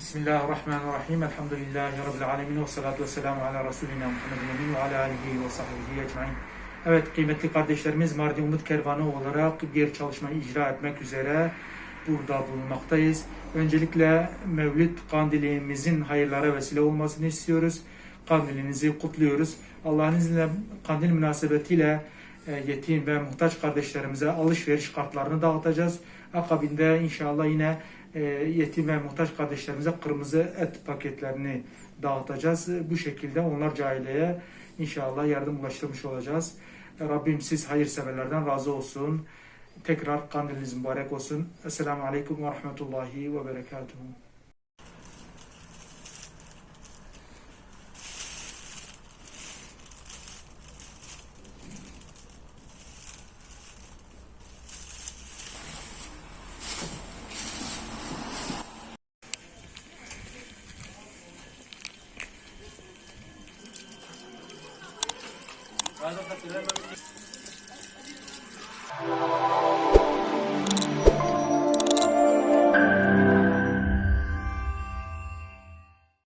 Bismillahirrahmanirrahim. Elhamdülillahi Rabbil alemin. Ve salatu ve selamu ala Resulina Muhammedin ve ala alihi ve sahbihi ecmain. Evet kıymetli kardeşlerimiz, Mardin Umut Kervanı olarak diğer çalışmayı icra etmek üzere burada bulunmaktayız. Öncelikle Mevlid Kandilimizin hayırlara vesile olmasını istiyoruz. Kandilinizi kutluyoruz. Allah'ın izniyle kandil münasebetiyle yetim ve muhtaç kardeşlerimize alışveriş kartlarını dağıtacağız. Akabinde inşallah yine yetim ve muhtaç kardeşlerimize kırmızı et paketlerini dağıtacağız. Bu şekilde onlarca aileye inşallah yardım ulaştırmış olacağız. Rabbim siz hayırseverlerden razı olsun. Tekrar kandiliniz mübarek olsun. Esselamu Aleyküm ve Rahmetullahi ve Berekatuhu.